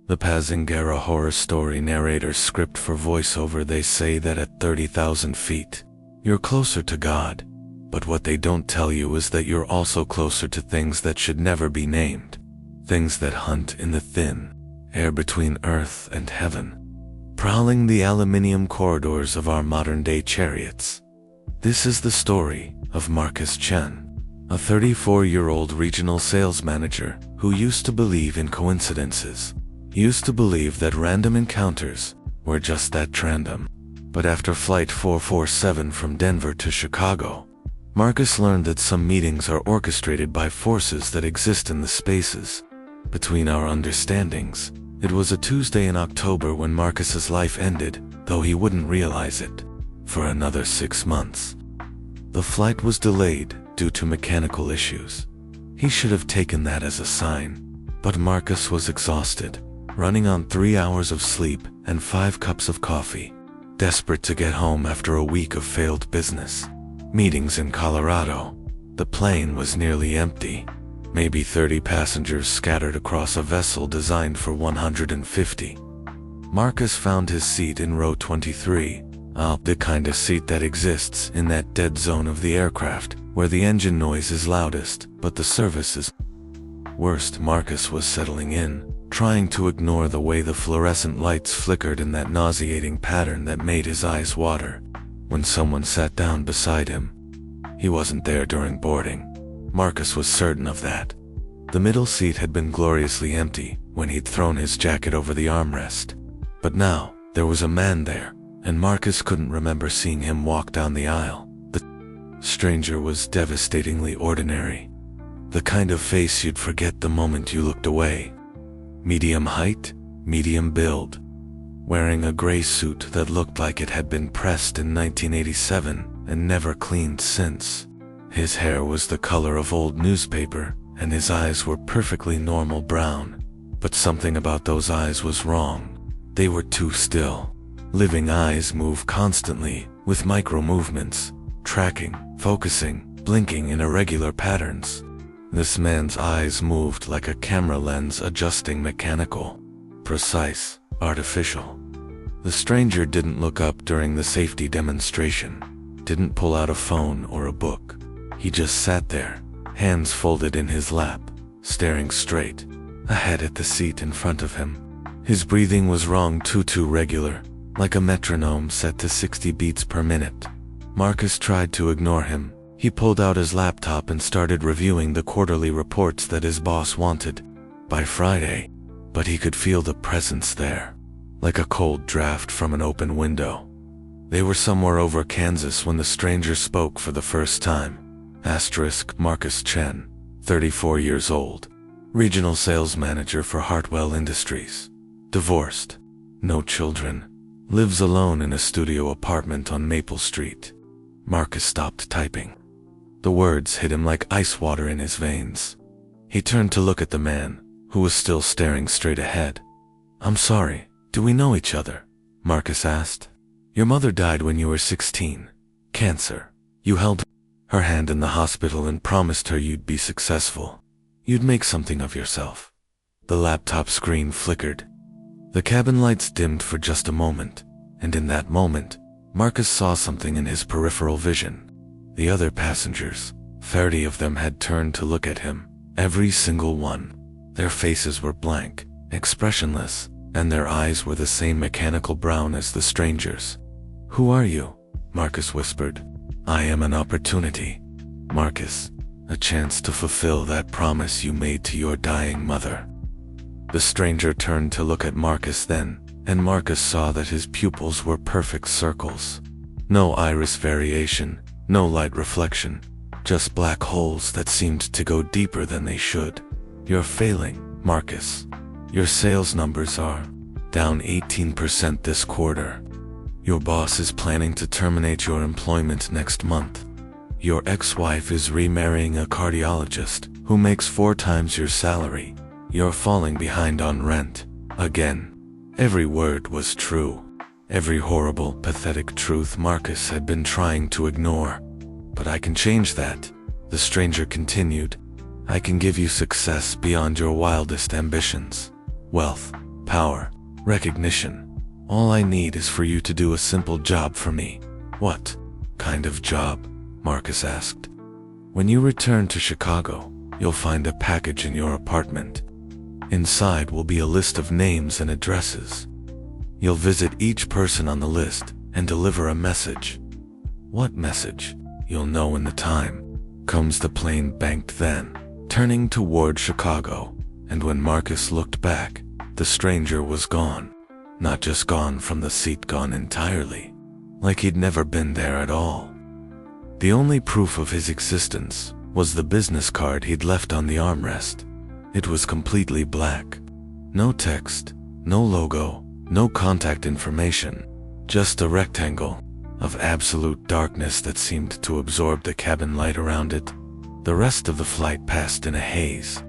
The Passesnger, a horror story narrator script for voiceover. They say that at 30,000 feet, you're closer to God. But what they don't tell you is that you're also closer to things that should never be named. Things that hunt in the thin air between earth and heaven, prowling the aluminium corridors of our modern-day chariots. This is the story of Marcus Chen, a 34-year-old regional sales manager who used to believe in coincidences. He used to believe that random encounters were just that random. But after Flight 447 from Denver to Chicago, Marcus learned that some meetings are orchestrated by forces that exist in the spaces between our understandings. It was a Tuesday in October when Marcus's life ended, though he wouldn't realize it, for another 6 months. The flight was delayed due to mechanical issues. He should have taken that as a sign. But Marcus was exhausted, running on 3 hours of sleep and 5 cups of coffee, desperate to get home after a week of failed business meetings in Colorado. The plane was nearly empty, maybe 30 passengers scattered across a vessel designed for 150. Marcus found his seat in row 23, the kind of seat that exists in that dead zone of the aircraft, where the engine noise is loudest, but the service is worst. Marcus was settling in, trying to ignore the way the fluorescent lights flickered in that nauseating pattern that made his eyes water, when someone sat down beside him. He wasn't there during boarding. Marcus was certain of that. The middle seat had been gloriously empty when he'd thrown his jacket over the armrest. But now, there was a man there, and Marcus couldn't remember seeing him walk down the aisle. The stranger was devastatingly ordinary. The kind of face you'd forget the moment you looked away. Medium height, medium build, wearing a gray suit that looked like it had been pressed in 1987 and never cleaned since. His hair was the color of old newspaper, and his eyes were perfectly normal brown. But something about those eyes was wrong. They were too still. Living eyes move constantly, with micro-movements, tracking, focusing, blinking in irregular patterns. This man's eyes moved like a camera lens, adjusting, mechanical, precise, artificial. The stranger didn't look up during the safety demonstration, didn't pull out a phone or a book. He just sat there, hands folded in his lap, staring straight ahead at the seat in front of him. His breathing was wrong, too regular, like a metronome set to 60 beats per minute. Marcus tried to ignore him. He pulled out his laptop and started reviewing the quarterly reports that his boss wanted by Friday, but he could feel the presence there, like a cold draft from an open window. They were somewhere over Kansas when the stranger spoke for the first time. Marcus Chen, 34 years old, regional sales manager for Hartwell Industries, divorced, no children, lives alone in a studio apartment on Maple Street. Marcus stopped typing. The words hit him like ice water in his veins. He turned to look at the man, who was still staring straight ahead. "I'm sorry, do we know each other?" Marcus asked. "Your mother died when you were 16. Cancer. You held her hand in the hospital and promised her you'd be successful. You'd make something of yourself." The laptop screen flickered. The cabin lights dimmed for just a moment, and in that moment, Marcus saw something in his peripheral vision. The other passengers, 30 of them, had turned to look at him, every single one. Their faces were blank, expressionless, and their eyes were the same mechanical brown as the stranger's. "Who are you?" Marcus whispered. "I am an opportunity, Marcus, a chance to fulfill that promise you made to your dying mother." The stranger turned to look at Marcus then, and Marcus saw that his pupils were perfect circles. No iris variation, no light reflection, just black holes that seemed to go deeper than they should. "You're failing, Marcus. Your sales numbers are down 18% this quarter. Your boss is planning to terminate your employment next month. Your ex-wife is remarrying a cardiologist who makes 4 times your salary. You're falling behind on rent, again." Every word was true. Every horrible, pathetic truth Marcus had been trying to ignore. "But I can change that," the stranger continued. "I can give you success beyond your wildest ambitions. Wealth, power, recognition. All I need is for you to do a simple job for me." "What kind of job?" Marcus asked. "When you return to Chicago, you'll find a package in your apartment. Inside will be a list of names and addresses. You'll visit each person on the list and deliver a message." "What message?" "You'll know when the time comes." The plane banked then, turning toward Chicago, and when Marcus looked back, the stranger was gone. Not just gone from the seat, gone entirely, like he'd never been there at all. The only proof of his existence was the business card he'd left on the armrest. It was completely black. No text, no logo, no contact information, just a rectangle of absolute darkness that seemed to absorb the cabin light around it. The rest of the flight passed in a haze.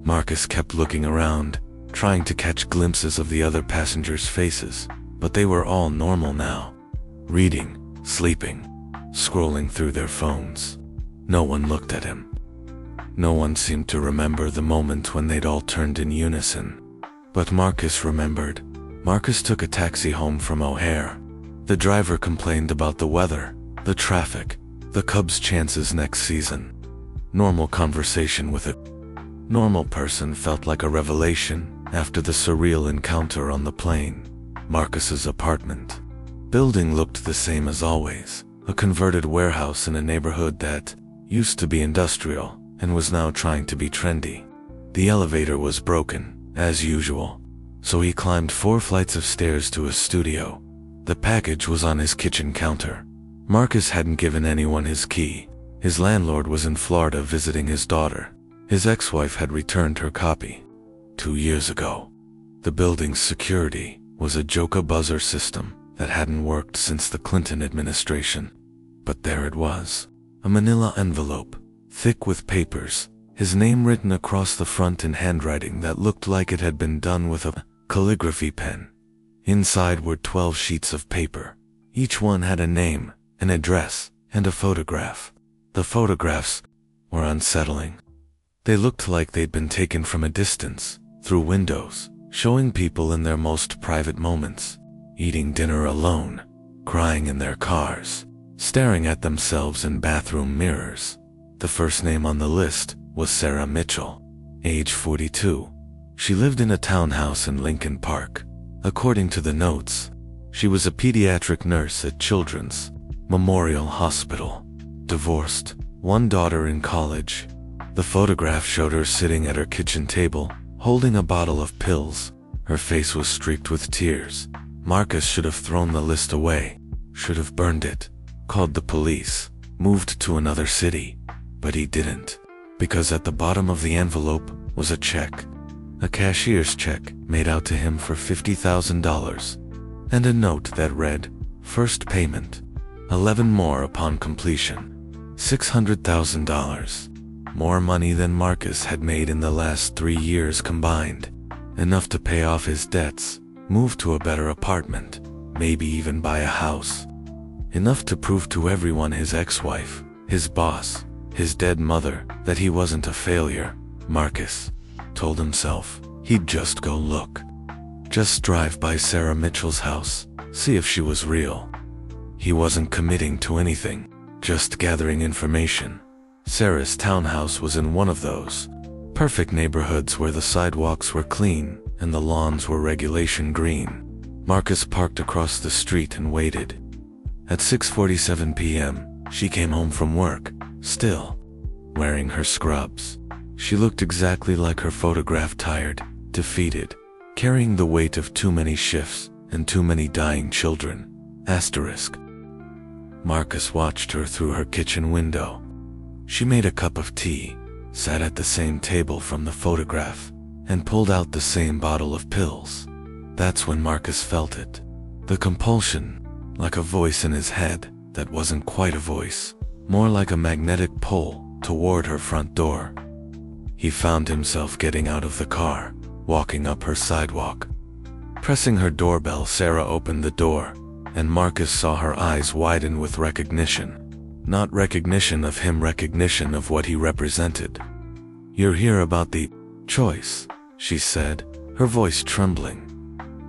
Marcus kept looking around, trying to catch glimpses of the other passengers' faces, but they were all normal now. Reading, sleeping, scrolling through their phones. No one looked at him. No one seemed to remember the moment when they'd all turned in unison. But Marcus remembered. Marcus took a taxi home from O'Hare. The driver complained about the weather, the traffic, the Cubs' chances next season. Normal conversation with a normal person felt like a revelation after the surreal encounter on the plane. Marcus's apartment building looked the same as always, a converted warehouse in a neighborhood that used to be industrial and was now trying to be trendy. The elevator was broken, as usual, so he climbed 4 flights of stairs to his studio. The package was on his kitchen counter. Marcus hadn't given anyone his key. His landlord was in Florida visiting his daughter. His ex-wife had returned her copy 2 years ago. The building's security was a Joka buzzer system that hadn't worked since the Clinton administration. But there it was, a manila envelope, thick with papers, his name written across the front in handwriting that looked like it had been done with a calligraphy pen. Inside were 12 sheets of paper. Each one had a name, an address, and a photograph. The photographs were unsettling. They looked like they'd been taken from a distance, through windows, showing people in their most private moments, eating dinner alone, crying in their cars, staring at themselves in bathroom mirrors. The first name on the list was Sarah Mitchell, age 42. She lived in a townhouse in Lincoln Park. According to the notes, she was a pediatric nurse at Children's Memorial Hospital. Divorced, 1 daughter in college. The photograph showed her sitting at her kitchen table, holding a bottle of pills. Her face was streaked with tears. Marcus should have thrown the list away, should have burned it, called the police, moved to another city. But he didn't, because at the bottom of the envelope was a check. A cashier's check made out to him for $50,000, and a note that read, "First payment, 11 more upon completion, $600,000. More money than Marcus had made in the last 3 years combined. Enough to pay off his debts, move to a better apartment, maybe even buy a house. Enough to prove to everyone, his ex-wife, his boss, his dead mother, that he wasn't a failure. Marcus told himself he'd just go look. Just drive by Sarah Mitchell's house, see if she was real. He wasn't committing to anything, just gathering information. Sarah's townhouse was in one of those perfect neighborhoods where the sidewalks were clean and the lawns were regulation green. Marcus parked across the street and waited. At 6:47 p.m., she came home from work, still wearing her scrubs. She looked exactly like her photograph, tired, defeated, carrying the weight of too many shifts and too many dying children. Asterisk. Marcus watched her through her kitchen window. She made a cup of tea, sat at the same table from the photograph, and pulled out the same bottle of pills. That's when Marcus felt it. The compulsion, like a voice in his head that wasn't quite a voice, more like a magnetic pull toward her front door. He found himself getting out of the car, walking up her sidewalk. Pressing her doorbell, Sarah opened the door, and Marcus saw her eyes widen with recognition. Not recognition of him, recognition of what he represented. "You're here about the choice," she said, her voice trembling.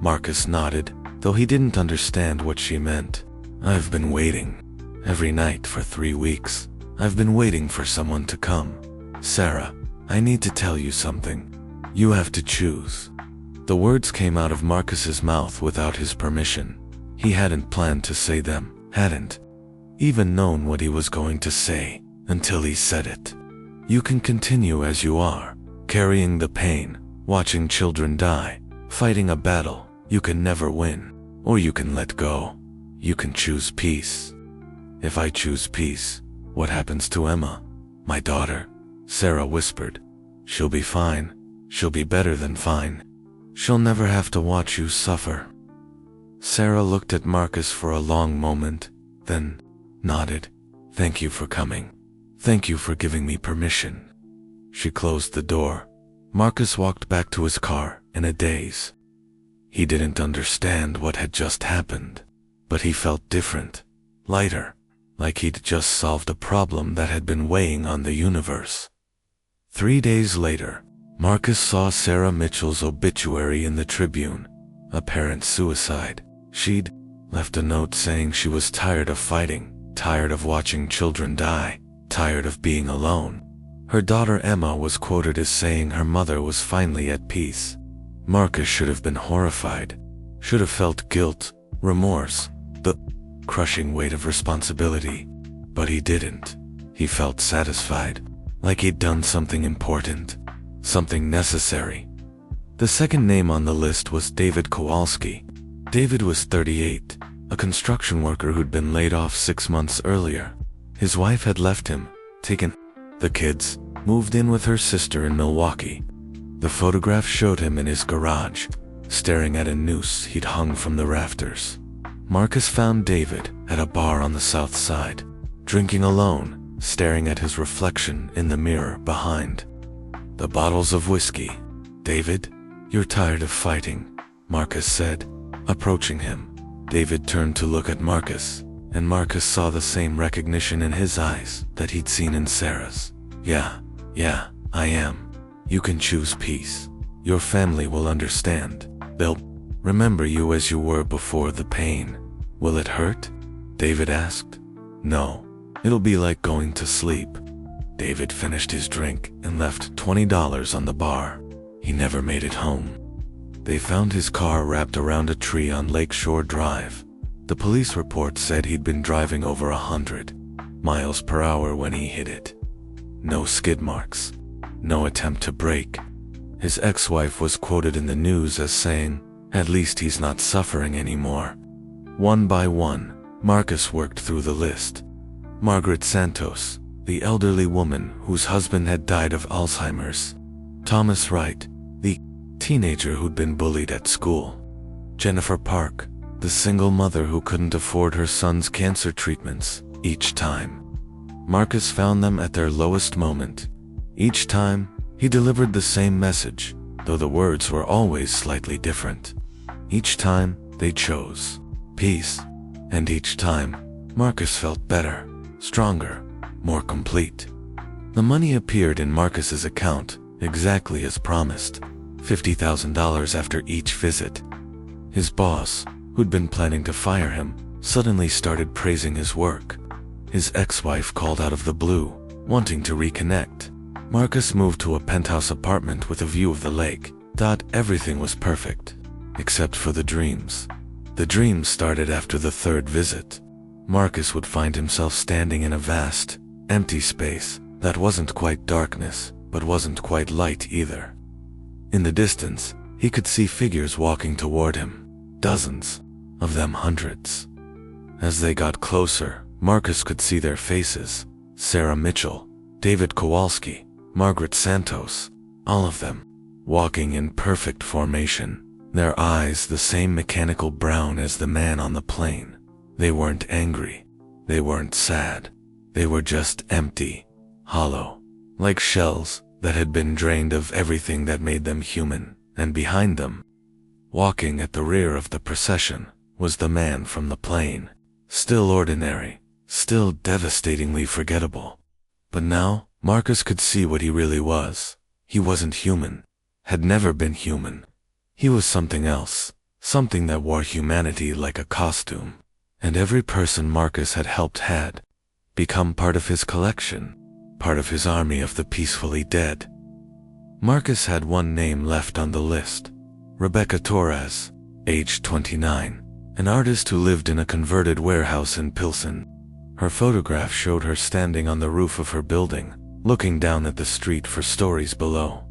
Marcus nodded, though he didn't understand what she meant. I've been waiting. Every night for 3 weeks. I've been waiting for someone to come. Sarah, I need to tell you something. You have to choose. The words came out of Marcus's mouth without his permission. He hadn't planned to say them, hadn't even known what he was going to say, until he said it. You can continue as you are, carrying the pain, watching children die, fighting a battle you can never win, or you can let go. You can choose peace. If I choose peace, what happens to Emma, my daughter? Sarah whispered. She'll be fine. She'll be better than fine. She'll never have to watch you suffer. Sarah looked at Marcus for a long moment, then nodded. Thank you for coming. Thank you for giving me permission. She closed the door. Marcus walked back to his car in a daze. He didn't understand what had just happened, but he felt different, lighter, like he'd just solved a problem that had been weighing on the universe. 3 days later, Marcus saw Sarah Mitchell's obituary in the Tribune, apparent suicide. She'd left a note saying she was tired of fighting, tired of watching children die, tired of being alone. Her daughter Emma was quoted as saying her mother was finally at peace. Marcus should have been horrified, should have felt guilt, remorse, the crushing weight of responsibility, but he didn't. He felt satisfied, like he'd done something important, something necessary. The second name on the list was David Kowalski. David was 38, a construction worker who'd been laid off 6 months earlier. His wife had left him, taken the kids, moved in with her sister in Milwaukee. The photograph showed him in his garage, staring at a noose he'd hung from the rafters. Marcus found David at a bar on the south side, drinking alone, staring at his reflection in the mirror behind the bottles of whiskey. David, you're tired of fighting, Marcus said, approaching him. David turned to look at Marcus, and Marcus saw the same recognition in his eyes that he'd seen in Sarah's. Yeah, I am. You can choose peace. Your family will understand. They'll remember you as you were before the pain. Will it hurt? David asked. No, it'll be like going to sleep. David finished his drink and left $20 on the bar. He never made it home. They found his car wrapped around a tree on Lakeshore Drive. The police report said he'd been driving over 100 miles per hour when he hit it. No skid marks. No attempt to brake. His ex-wife was quoted in the news as saying, "At least he's not suffering anymore." One by one, Marcus worked through the list. Margaret Santos, the elderly woman whose husband had died of Alzheimer's. Thomas Wright, the teenager who'd been bullied at school. Jennifer Park, the single mother who couldn't afford her son's cancer treatments. Each time, Marcus found them at their lowest moment. Each time, he delivered the same message, though the words were always slightly different. Each time, they chose peace. And each time, Marcus felt better, stronger, more complete. The money appeared in Marcus's account, exactly as promised, $50,000 after each visit. His boss, who'd been planning to fire him, suddenly started praising his work. His ex-wife called out of the blue, wanting to reconnect. Marcus moved to a penthouse apartment with a view of the lake. Everything was perfect, except for the dreams. The dreams started after the third visit. Marcus would find himself standing in a vast, empty space that wasn't quite darkness, but wasn't quite light either. In the distance, he could see figures walking toward him. Dozens of them, hundreds. As they got closer, Marcus could see their faces. Sarah Mitchell, David Kowalski, Margaret Santos, all of them, walking in perfect formation, their eyes the same mechanical brown as the man on the plane. They weren't angry, they weren't sad, they were just empty, hollow, like shells that had been drained of everything that made them human. And behind them, walking at the rear of the procession, was the man from the plane. Still ordinary, still devastatingly forgettable. But now, Marcus could see what he really was. He wasn't human, had never been human. He was something else, something that wore humanity like a costume. And every person Marcus had helped had become part of his collection, part of his army of the peacefully dead. Marcus had one name left on the list: Rebecca Torres, age 29, an artist who lived in a converted warehouse in Pilsen. Her photograph showed her standing on the roof of her building, looking down at the street for stories below.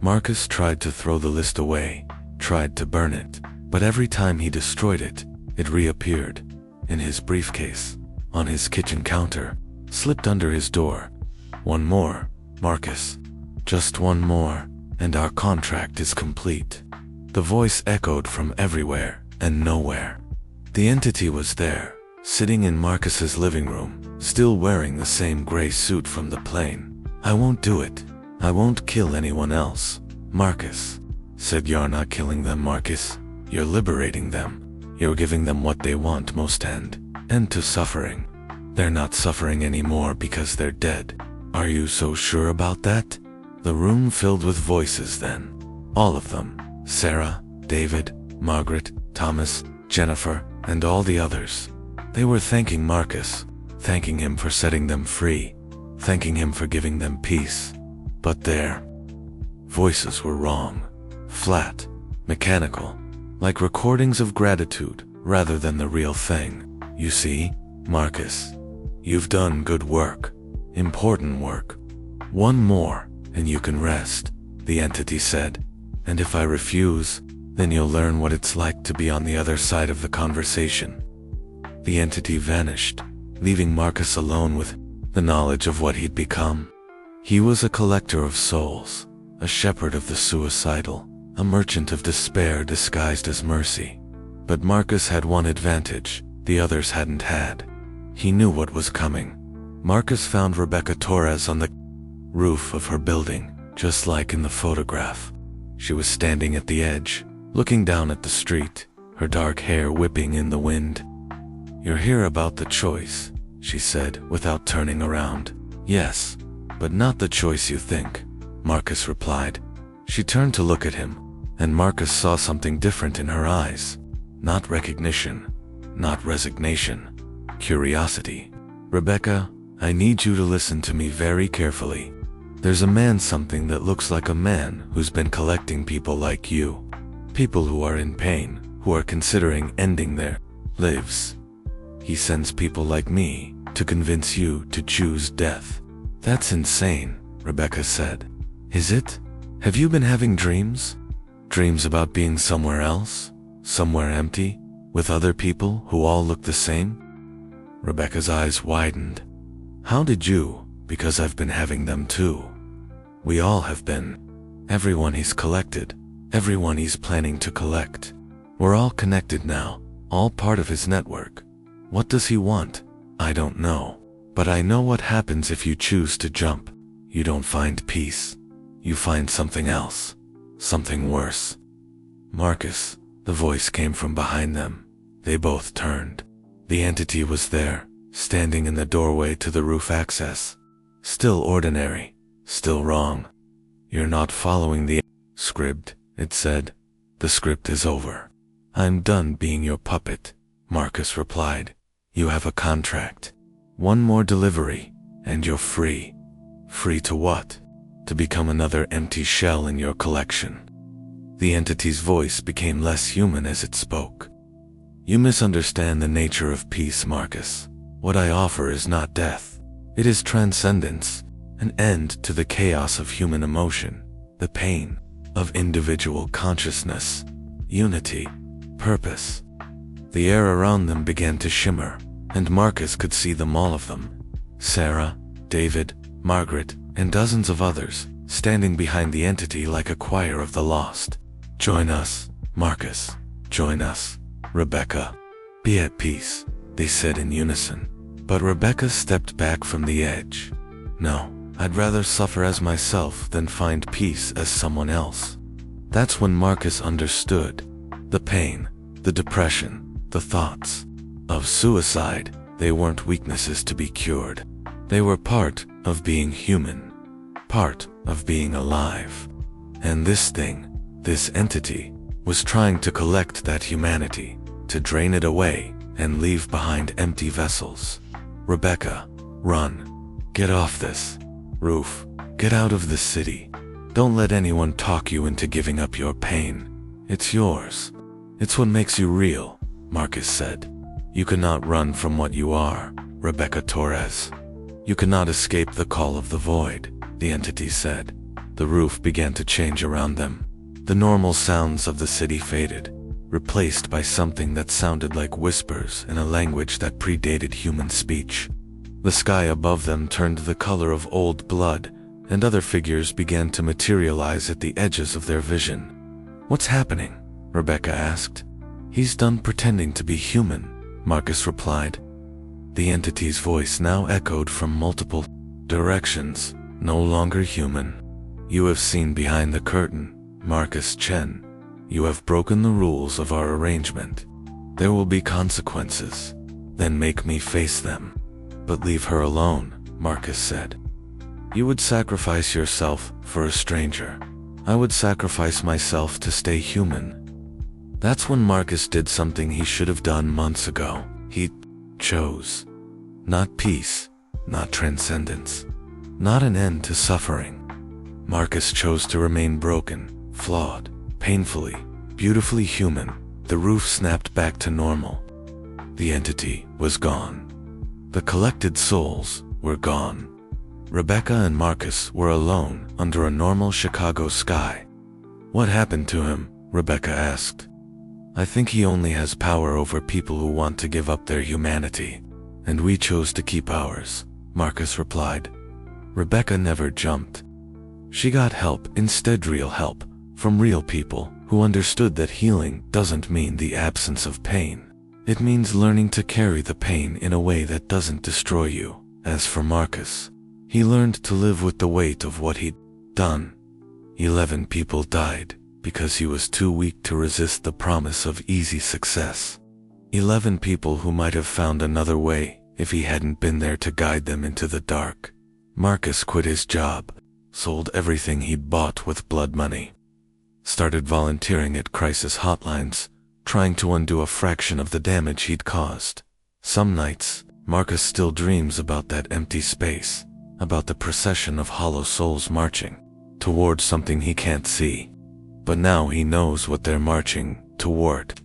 Marcus tried to throw the list away, tried to burn it, but every time he destroyed it, it reappeared in his briefcase, on his kitchen counter, slipped under his door. One more, Marcus. Just one more, and our contract is complete. The voice echoed from everywhere and nowhere. The entity was there, sitting in Marcus's living room, still wearing the same gray suit from the plane. I won't do it. I won't kill anyone else, Marcus said. You're not killing them, Marcus. You're liberating them. You're giving them what they want most, end to suffering. They're not suffering anymore because they're dead. Are you so sure about that? The room filled with voices then. All of them. Sarah, David, Margaret, Thomas, Jennifer, and all the others. They were thanking Marcus, thanking him for setting them free, thanking him for giving them peace. But their voices were wrong, flat, mechanical, like recordings of gratitude rather than the real thing. You see, Marcus, you've done good work, important work. One more, and you can rest, the entity said. And if I refuse, then you'll learn what it's like to be on the other side of the conversation. The entity vanished, leaving Marcus alone with the knowledge of what he'd become. He was a collector of souls, a shepherd of the suicidal, a merchant of despair disguised as mercy. But Marcus had one advantage the others hadn't had. He knew what was coming. Marcus found Rebecca Torres on the roof of her building, just like in the photograph. She was standing at the edge, looking down at the street, her dark hair whipping in the wind. You're here about the choice, she said, without turning around. Yes, but not the choice you think, Marcus replied. She turned to look at him, and Marcus saw something different in her eyes. Not recognition, not resignation, curiosity. Rebecca, I need you to listen to me very carefully. There's a man something that looks like a man who's been collecting people like you. People who are in pain, who are considering ending their lives. He sends people like me to convince you to choose death. That's insane, Rebecca said. Is it? Have you been having dreams? Dreams about being somewhere else? Somewhere empty? With other people who all look the same? Rebecca's eyes widened. How did you? Because I've been having them too. We all have been. Everyone he's collected. Everyone he's planning to collect. We're all connected now, all part of his network. What does he want? I don't know. But I know what happens if you choose to jump. You don't find peace. You find something else. Something worse. Marcus, the voice came from behind them. They both turned. The entity was there, standing in the doorway to the roof access. Still ordinary, still wrong. You're not following the script, it said. The script is over. I'm done being your puppet, Marcus replied. You have a contract. One more delivery, and you're free. Free to what? To become another empty shell in your collection. The entity's voice became less human as it spoke. You misunderstand the nature of peace, Marcus. What I offer is not death. It is transcendence, an end to the chaos of human emotion, the pain of individual consciousness, unity, purpose. The air around them began to shimmer, and Marcus could see them, all of them. Sarah, David, Margaret, and dozens of others, standing behind the entity like a choir of the lost. Join us, Marcus. Join us, Rebecca. Be at peace, they said in unison. But Rebecca stepped back from the edge. No, I'd rather suffer as myself than find peace as someone else. That's when Marcus understood. The pain, the depression, the thoughts of suicide, they weren't weaknesses to be cured. They were part of being human, part of being alive. And this thing, this entity, was trying to collect that humanity, to drain it away and leave behind empty vessels. Rebecca, run. Get off this roof. Get out of the city. Don't let anyone talk you into giving up your pain. It's yours. It's what makes you real, Marcus said. You cannot run from what you are, Rebecca Torres. You cannot escape the call of the void, the entity said. The roof began to change around them. The normal sounds of the city faded, replaced by something that sounded like whispers in a language that predated human speech. The sky above them turned the color of old blood, and other figures began to materialize at the edges of their vision. What's happening? Rebecca asked. He's done pretending to be human, Marcus replied. The entity's voice now echoed from multiple directions. No longer human. You have seen behind the curtain, Marcus Chen. You have broken the rules of our arrangement. There will be consequences. Then make me face them. But leave her alone, Marcus said. You would sacrifice yourself for a stranger. I would sacrifice myself to stay human. That's when Marcus did something he should have done months ago. He chose. Not peace, not transcendence, not an end to suffering. Marcus chose to remain broken, flawed, painfully, beautifully human. The roof snapped back to normal. The entity was gone. The collected souls were gone. Rebecca and Marcus were alone under a normal Chicago sky. What happened to him? Rebecca asked. I think he only has power over people who want to give up their humanity. And we chose to keep ours, Marcus replied. Rebecca never jumped. She got help, instead real help, from real people who understood that healing doesn't mean the absence of pain. It means learning to carry the pain in a way that doesn't destroy you. As for Marcus, he learned to live with the weight of what he'd done. 11 people died because he was too weak to resist the promise of easy success. 11 people who might have found another way if he hadn't been there to guide them into the dark. Marcus quit his job, sold everything he'd bought with blood money, started volunteering at crisis hotlines, trying to undo a fraction of the damage he'd caused. Some nights, Marcus still dreams about that empty space, about the procession of hollow souls marching toward something he can't see. But now he knows what they're marching toward.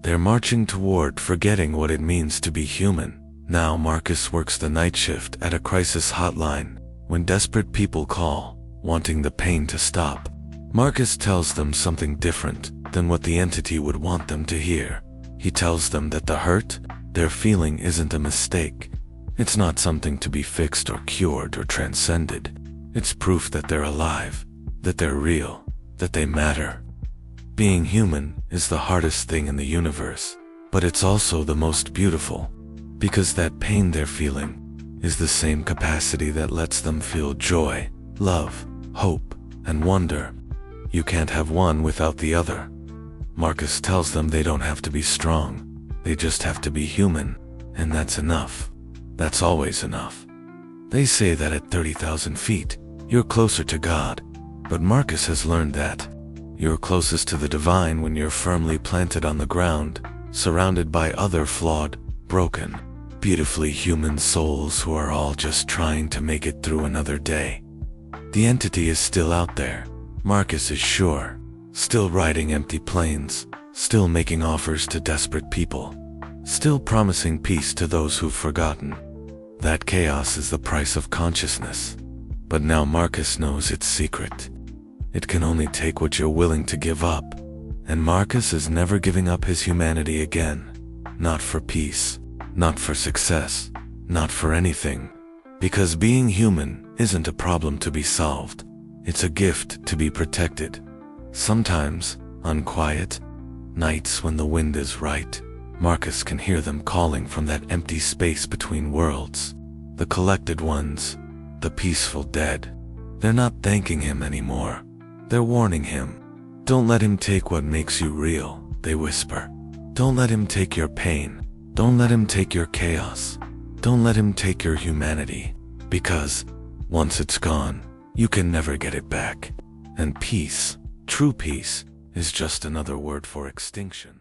They're marching toward forgetting what it means to be human. Now Marcus works the night shift at a crisis hotline when desperate people call, wanting the pain to stop. Marcus tells them something different than what the entity would want them to hear. He tells them that the hurt they're feeling isn't a mistake. It's not something to be fixed or cured or transcended. It's proof that they're alive, that they're real, that they matter. Being human is the hardest thing in the universe, but it's also the most beautiful, because that pain they're feeling is the same capacity that lets them feel joy, love, hope, and wonder. You can't have one without the other. Marcus tells them they don't have to be strong, they just have to be human, and that's enough. That's always enough. They say that at 30,000 feet, you're closer to God, but Marcus has learned that you're closest to the divine when you're firmly planted on the ground, surrounded by other flawed, broken, beautifully human souls who are all just trying to make it through another day. The entity is still out there, Marcus is sure, still riding empty planes, still making offers to desperate people, still promising peace to those who've forgotten. That chaos is the price of consciousness. But now Marcus knows its secret. It can only take what you're willing to give up, and Marcus is never giving up his humanity again. Not for peace, not for success, not for anything. Because being human isn't a problem to be solved. It's a gift to be protected. Sometimes, on quiet nights when the wind is right, Marcus can hear them calling from that empty space between worlds. The collected ones, the peaceful dead. They're not thanking him anymore. They're warning him. Don't let him take what makes you real, they whisper. Don't let him take your pain. Don't let him take your chaos. Don't let him take your humanity. Because, once it's gone, you can never get it back. And peace, true peace, is just another word for extinction.